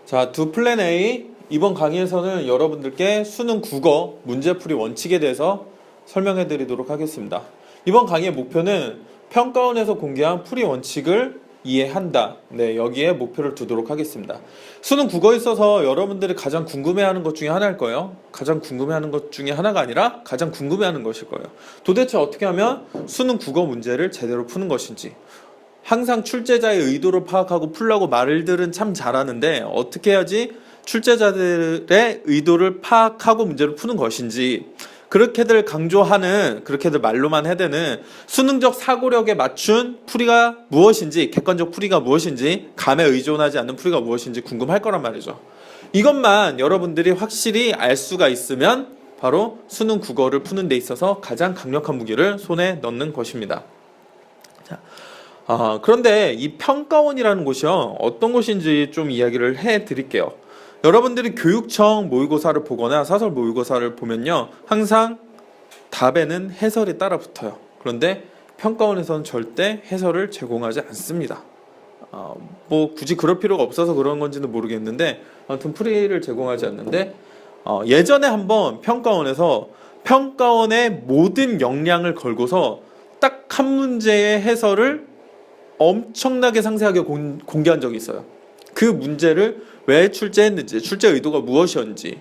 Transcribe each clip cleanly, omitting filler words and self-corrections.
자, 두 플랜 A. 이번 강의에서는 여러분들께 수능 국어 문제풀이 원칙에 대해서 설명해 드리도록 하겠습니다. 이번 강의의 목표는 평가원에서 공개한 풀이 원칙을 이해한다. 네, 여기에 목표를 두도록 하겠습니다. 수능 국어에 있어서 여러분들이 가장 궁금해하는 것 중에 하나일 거예요. 가장 궁금해하는 것 중에 하나가 아니라 가장 궁금해하는 것일 거예요. 도대체 어떻게 하면 수능 국어 문제를 제대로 푸는 것인지. 항상 출제자의 의도를 파악하고 풀라고 말들은 참 잘하는데 어떻게 해야지 출제자들의 의도를 파악하고 문제를 푸는 것인지, 그렇게들 강조하는, 그렇게들 말로만 해대는 수능적 사고력에 맞춘 풀이가 무엇인지, 객관적 풀이가 무엇인지, 감에 의존하지 않는 풀이가 무엇인지 궁금할 거란 말이죠. 이것만 여러분들이 확실히 알 수가 있으면 바로 수능 국어를 푸는 데 있어서 가장 강력한 무기를 손에 넣는 것입니다. 자, 그런데 이 평가원이라는 곳이요, 어떤 곳인지 좀 이야기를 해 드릴게요. 여러분들이 교육청 모의고사를 보거나 사설 모의고사를 보면요, 항상 답에는 해설이 따라 붙어요. 그런데 평가원에서는 절대 해설을 제공하지 않습니다. 뭐 굳이 그럴 필요가 없어서 그런 건지는 모르겠는데, 아무튼 풀이를 제공하지 않는데, 예전에 한번 평가원에서 평가원의 모든 역량을 걸고서 딱 한 문제의 해설을 엄청나게 상세하게 공개한 적이 있어요. 그 문제를 왜 출제했는지, 출제 의도가 무엇이었는지,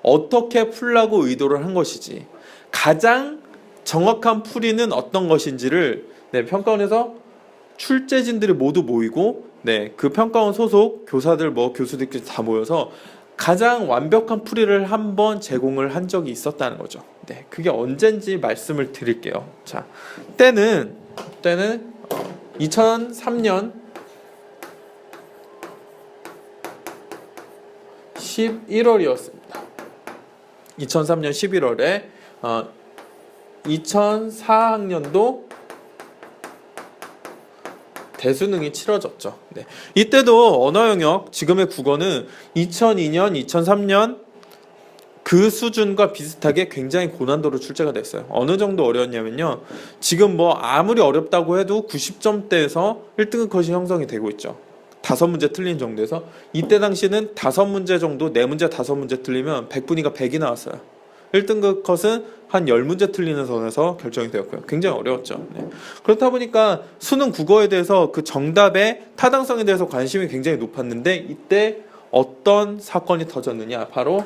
어떻게 풀라고 의도를 한 것이지, 가장 정확한 풀이는 어떤 것인지를 평가원에서 출제진들이 모두 모이고, 그 평가원 소속 교사들, 교수들끼리 다 모여서 가장 완벽한 풀이를 한번 제공을 한 적이 있었다는 거죠. 그게 언젠지 말씀을 드릴게요. 자, 때는 2003년 11월이었습니다. 2003년 11월에 2004학년도 대수능이 치러졌죠. 이때도 언어 영역, 지금의 국어는 2002년, 2003년 그 수준과 비슷하게 굉장히 고난도로 출제가 됐어요. 어느 정도 어려웠냐면요, 지금 아무리 어렵다고 해도 90점대에서 1등급 컷이 형성이 되고 있죠. 5문제 틀린 정도에서, 이때 당시는 5문제 정도, 4문제 5문제 틀리면 100분위가 100이 나왔어요. 1등급 컷은 한 10문제 틀리는 선에서 결정이 되었고요. 굉장히 어려웠죠. 그렇다 보니까 수능 국어에 대해서 그 정답의 타당성에 대해서 관심이 굉장히 높았는데, 이때 어떤 사건이 터졌느냐, 바로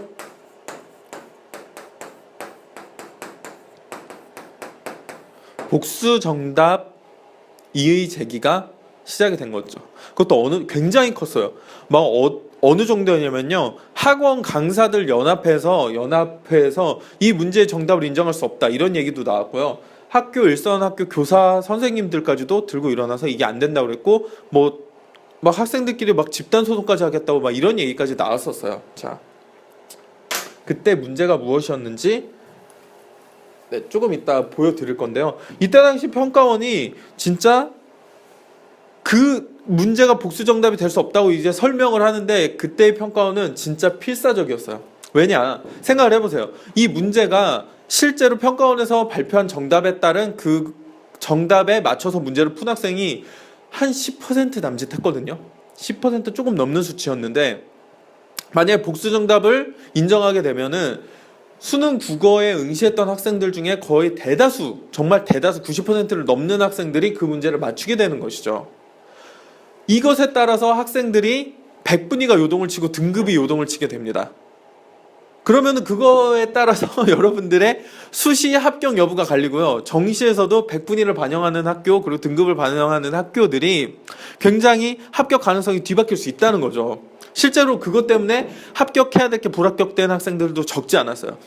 복수 정답 이의 제기가 시작이 된 거죠. 그것도 굉장히 컸어요. 어느 정도였냐면요, 학원 강사들 연합회에서 이 문제의 정답을 인정할 수 없다, 이런 얘기도 나왔고요. 학교 일선 학교 교사 선생님들까지도 들고 일어나서 이게 안 된다고 그랬고, 학생들끼리 집단 소송까지 하겠다고 이런 얘기까지 나왔었어요. 자, 그때 문제가 무엇이었는지 조금 이따 보여드릴 건데요. 이때 당시 평가원이 진짜 그 문제가 복수 정답이 될 수 없다고 이제 설명을 하는데, 그때의 평가원은 진짜 필사적이었어요. 왜냐? 생각을 해보세요. 이 문제가 실제로 평가원에서 발표한 정답에 따른 그 정답에 맞춰서 문제를 푼 학생이 한 10% 남짓했거든요. 10% 조금 넘는 수치였는데, 만약에 복수 정답을 인정하게 되면은 수능 국어에 응시했던 학생들 중에 거의 대다수, 정말 대다수 90%를 넘는 학생들이 그 문제를 맞추게 되는 것이죠. 이것에 따라서 학생들이 100분위가 요동을 치고 등급이 요동을 치게 됩니다. 그러면은 그거에 따라서 여러분들의 수시 합격 여부가 갈리고요. 정시에서도 100분위를 반영하는 학교, 그리고 등급을 반영하는 학교들이 굉장히 합격 가능성이 뒤바뀔 수 있다는 거죠. 실제로 그것 때문에 합격해야 될 게 불합격된 학생들도 적지 않았어요.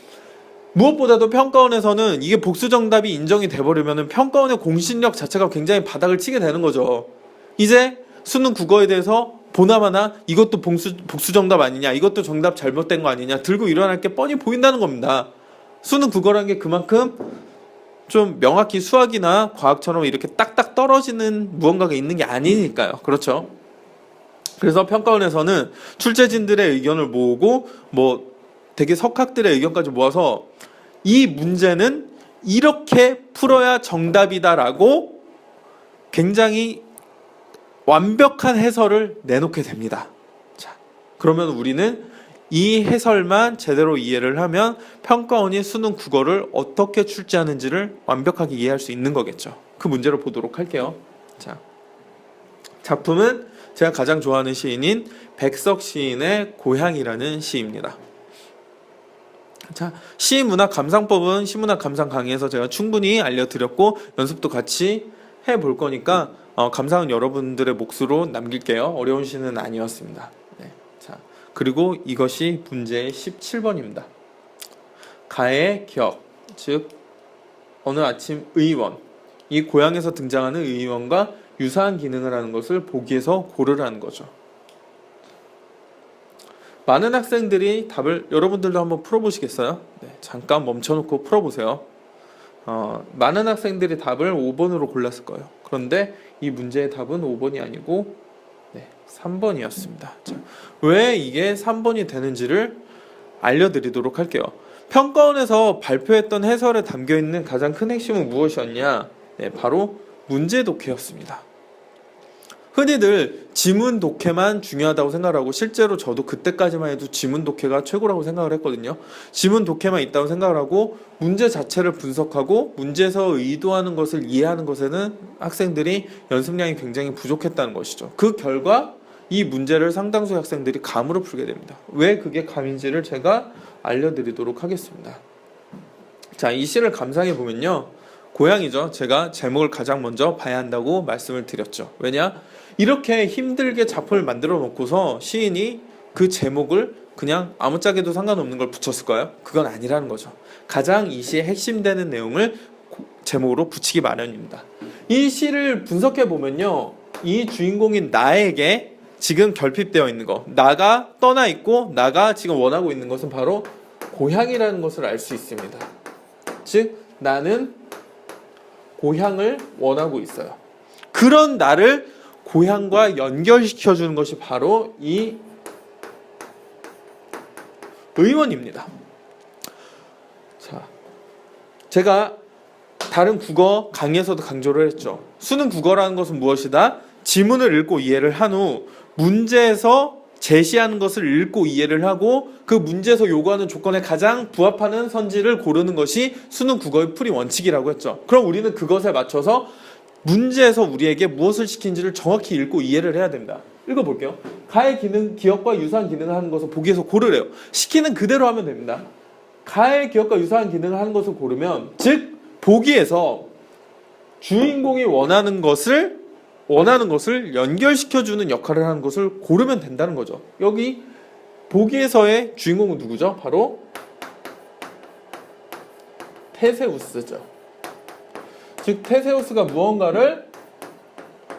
무엇보다도 평가원에서는 이게 복수 정답이 인정이 돼버리면 평가원의 공신력 자체가 굉장히 바닥을 치게 되는 거죠. 이제 수능 국어에 대해서 보나마나 이것도 복수 정답 아니냐, 이것도 정답 잘못된 거 아니냐 들고 일어날 게 뻔히 보인다는 겁니다. 수능 국어라는 게 그만큼 좀 명확히 수학이나 과학처럼 이렇게 딱딱 떨어지는 무언가가 있는 게 아니니까요. 그렇죠? 그래서 평가원에서는 출제진들의 의견을 모으고 되게 석학들의 의견까지 모아서 이 문제는 이렇게 풀어야 정답이다라고 굉장히 완벽한 해설을 내놓게 됩니다. 자, 그러면 우리는 이 해설만 제대로 이해를 하면 평가원이 수능 국어를 어떻게 출제하는지를 완벽하게 이해할 수 있는 거겠죠. 그 문제를 보도록 할게요. 자, 작품은 제가 가장 좋아하는 시인인 백석 시인의 고향이라는 시입니다. 자, 시문학 감상법은 시문학 감상 강의에서 제가 충분히 알려드렸고 연습도 같이 해볼 거니까 감상은 여러분들의 몫으로 남길게요. 어려운 시는 아니었습니다. 네. 자, 그리고 이것이 문제의 17번입니다. 가의 기억, 즉 어느 아침 의원, 이 고향에서 등장하는 의원과 유사한 기능을 하는 것을 보기에서 고르라는 거죠. 많은 학생들이 답을 여러분들도 한번 풀어보시겠어요? 네, 잠깐 멈춰놓고 풀어보세요. 많은 학생들이 답을 5번으로 골랐을 거예요. 그런데 이 문제의 답은 5번이 아니고 3번이었습니다. 자, 왜 이게 3번이 되는지를 알려드리도록 할게요. 평가원에서 발표했던 해설에 담겨있는 가장 큰 핵심은 무엇이었냐? 네, 바로 문제 독해였습니다. 흔히들 지문 독해만 중요하다고 생각하고 실제로 저도 그때까지만 해도 지문 독해가 최고라고 생각을 했거든요. 지문 독해만 있다고 생각을 하고 문제 자체를 분석하고 문제에서 의도하는 것을 이해하는 것에는 학생들이 연습량이 굉장히 부족했다는 것이죠. 그 결과 이 문제를 상당수의 학생들이 감으로 풀게 됩니다. 왜 그게 감인지를 제가 알려드리도록 하겠습니다. 자, 이 시를 감상해 보면요, 고향이죠. 제가 제목을 가장 먼저 봐야 한다고 말씀을 드렸죠. 왜냐? 이렇게 힘들게 작품을 만들어 놓고서 시인이 그 제목을 그냥 아무짝에도 상관없는 걸 붙였을까요? 그건 아니라는 거죠. 가장 이 시의 핵심되는 내용을 제목으로 붙이기 마련입니다. 이 시를 분석해 보면요, 이 주인공인 나에게 지금 결핍되어 있는 거, 나가 떠나 있고 나가 지금 원하고 있는 것은 바로 고향이라는 것을 알 수 있습니다. 즉 나는 고향을 원하고 있어요. 그런 나를 고향과 연결시켜주는 것이 바로 이 의원입니다. 자, 제가 다른 국어 강의에서도 강조를 했죠. 수능 국어라는 것은 무엇이다? 지문을 읽고 이해를 한 후 문제에서 제시하는 것을 읽고 이해를 하고 그 문제에서 요구하는 조건에 가장 부합하는 선지를 고르는 것이 수능 국어의 풀이 원칙이라고 했죠. 그럼 우리는 그것에 맞춰서 문제에서 우리에게 무엇을 시킨지를 정확히 읽고 이해를 해야 됩니다. 읽어볼게요. 가의 기능, 기억과 유사한 기능을 하는 것을 보기에서 고르래요. 시키는 그대로 하면 됩니다. 가의 기억과 유사한 기능을 하는 것을 고르면, 즉 보기에서 주인공이 원하는 것을 연결시켜주는 역할을 하는 것을 고르면 된다는 거죠. 여기 보기에서의 주인공은 누구죠? 바로 테세우스죠. 즉 테세우스가 무언가를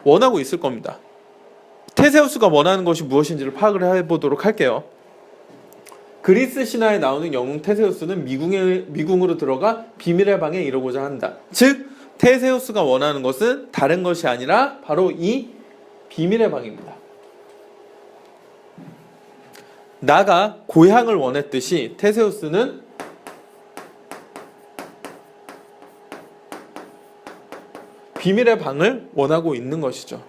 원하고 있을 겁니다. 테세우스가 원하는 것이 무엇인지를 파악을 해보도록 할게요. 그리스 신화에 나오는 영웅 테세우스는 미궁으로 들어가 비밀의 방에 이르고자 한다. 즉 테세우스가 원하는 것은 다른 것이 아니라 바로 이 비밀의 방입니다. 나가 고향을 원했듯이 테세우스는 비밀의 방을 원하고 있는 것이죠.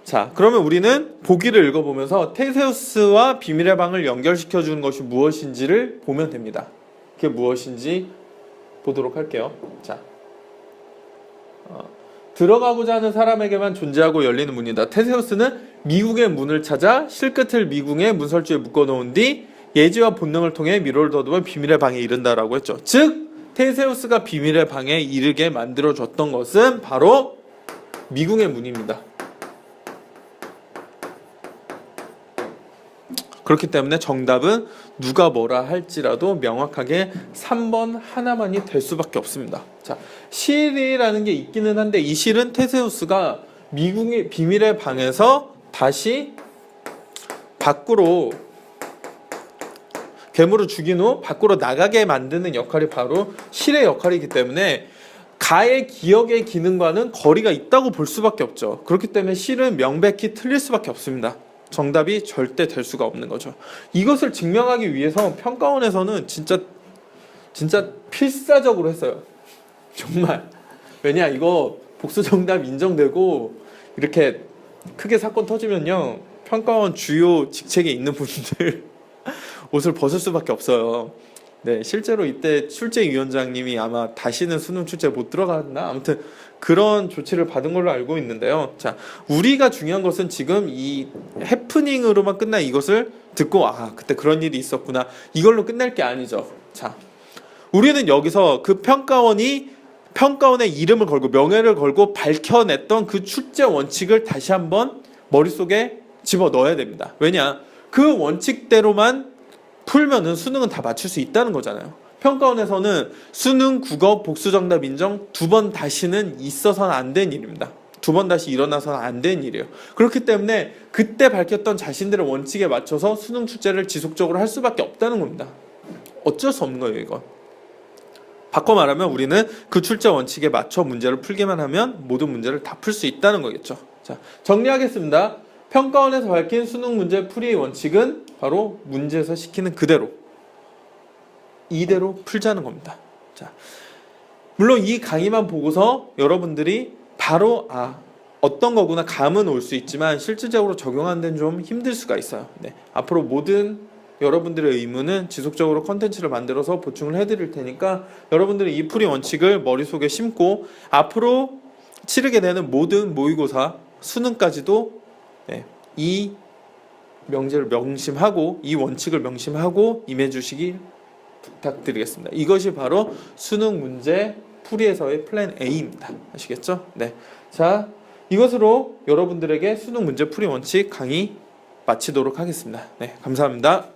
자, 그러면 우리는 보기를 읽어보면서 테세우스와 비밀의 방을 연결시켜주는 것이 무엇인지를 보면 됩니다. 그게 무엇인지 보도록 할게요. 자, 들어가고자 하는 사람에게만 존재하고 열리는 문이다. 테세우스는 미궁의 문을 찾아 실끝을 미궁의 문설주에 묶어놓은 뒤 예지와 본능을 통해 미로를 더듬어 비밀의 방에 이른다라고 했죠. 즉 테세우스가 비밀의 방에 이르게 만들어줬던 것은 바로 미궁의 문입니다. 그렇기 때문에 정답은 누가 뭐라 할지라도 명확하게 3번 하나만이 될 수밖에 없습니다. 자, 실이라는 게 있기는 한데 이 실은 테세우스가 미궁의 비밀의 방에서 다시 밖으로 괴물을 죽인 후 밖으로 나가게 만드는 역할이 바로 실의 역할이기 때문에 가의 기억의 기능과는 거리가 있다고 볼 수밖에 없죠. 그렇기 때문에 실은 명백히 틀릴 수밖에 없습니다. 정답이 절대 될 수가 없는 거죠. 이것을 증명하기 위해서 평가원에서는 진짜 필사적으로 했어요. 정말. 왜냐, 이거 복수 정답 인정되고 이렇게 크게 사건 터지면요, 평가원 주요 직책에 있는 분들 옷을 벗을 수밖에 없어요. 네, 실제로 이때 출제위원장님이 아마 다시는 수능 출제 못 들어갔나? 아무튼 그런 조치를 받은 걸로 알고 있는데요. 자, 우리가 중요한 것은 지금 이 해프닝으로만 끝난 이것을 듣고 아, 그때 그런 일이 있었구나. 이걸로 끝날 게 아니죠. 자, 우리는 여기서 그 평가원의 이름을 걸고 명예를 걸고 밝혀냈던 그 출제 원칙을 다시 한번 머릿속에 집어넣어야 됩니다. 왜냐? 그 원칙대로만 풀면은 수능은 다 맞출 수 있다는 거잖아요. 평가원에서는 수능, 국어, 복수정답 인정 2번 다시는 있어서는 안 된 일입니다. 2번 다시 일어나서는 안 된 일이에요. 그렇기 때문에 그때 밝혔던 자신들의 원칙에 맞춰서 수능 출제를 지속적으로 할 수밖에 없다는 겁니다. 어쩔 수 없는 거예요, 이건. 바꿔 말하면 우리는 그 출제 원칙에 맞춰 문제를 풀기만 하면 모든 문제를 다 풀 수 있다는 거겠죠. 자, 정리하겠습니다. 평가원에서 밝힌 수능 문제 풀이의 원칙은 바로 문제에서 시키는 그대로 이대로 풀자는 겁니다. 자, 물론 이 강의만 보고서 여러분들이 바로 어떤 거구나 감은 올 수 있지만 실질적으로 적용하는 데는 좀 힘들 수가 있어요. 네, 앞으로 모든 여러분들의 의무는 지속적으로 컨텐츠를 만들어서 보충을 해드릴 테니까 여러분들이 이 풀이 원칙을 머릿속에 심고 앞으로 치르게 되는 모든 모의고사 수능까지도 이 명제를 명심하고 이 원칙을 명심하고 임해주시기 부탁드리겠습니다. 이것이 바로 수능 문제 풀이에서의 플랜 A입니다. 아시겠죠? 네. 자, 이것으로 여러분들에게 수능 문제 풀이 원칙 강의 마치도록 하겠습니다. 네, 감사합니다.